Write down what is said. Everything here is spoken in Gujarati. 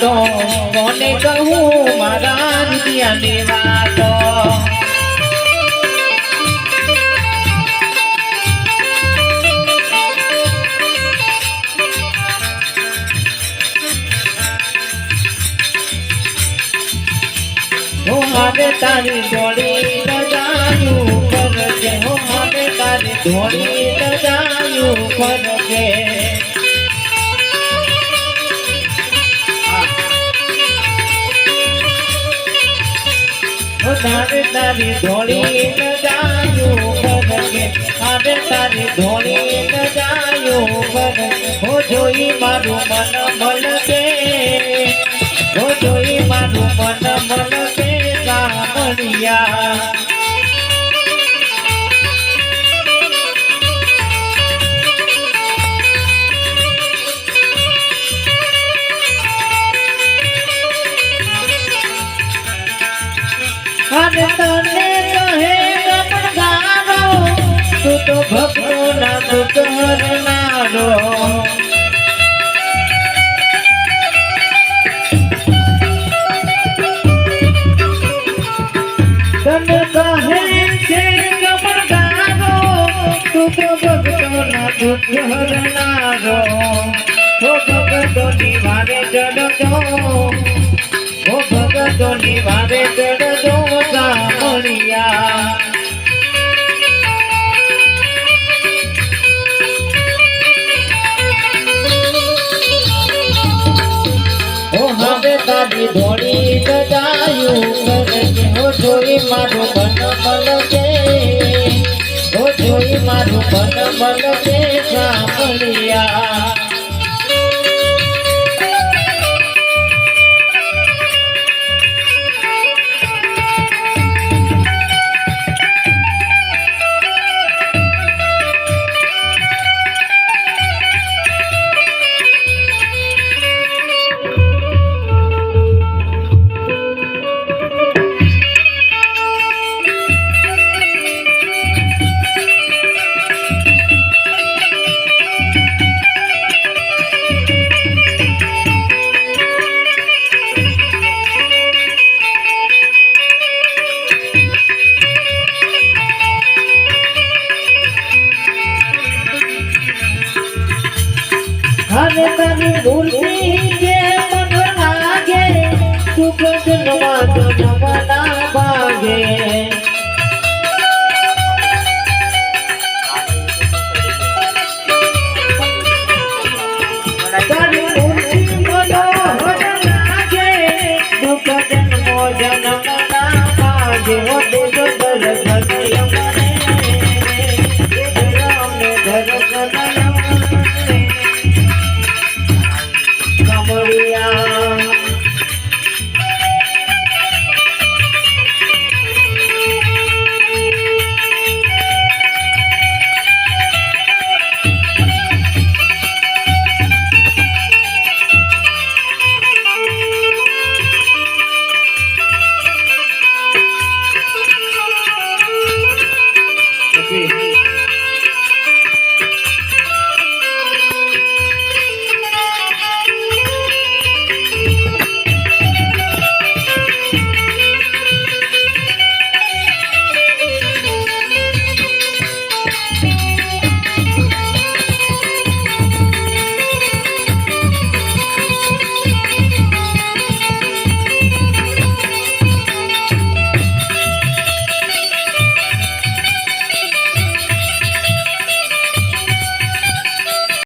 વાતો કોને કહું મારા હૃદયની વાતો મારે તારી દોડી લગાયું ફરકે હો મારે તારી દોડી લગાયું ફરકે મારે તારી દોડી લગાયું ફરકે મારે તારી દોડી લગાયું ફરકે હો જોઈ મારું મન મલકે હો જોઈ મારું મન મલકે અરે તને કહે ગમગારો તું તો ભક્તો ના દુઃખ હરનારો તને કહે છે ગમગારો તું તો ભક્તો ના દુઃખ હરનારો હો ભક્તો ની વારે ચડતો ઓ ભગતો ની વારે ચડતો સામણિયા ઓ હવે તારી ધોળી લગાયું કરકે હો જોઈ મારું મન મલકે હો જોઈ મારું મન મલકે સામણિયા हरे तनी मूर्ति के मन लागे सुख जन्मा जन्मा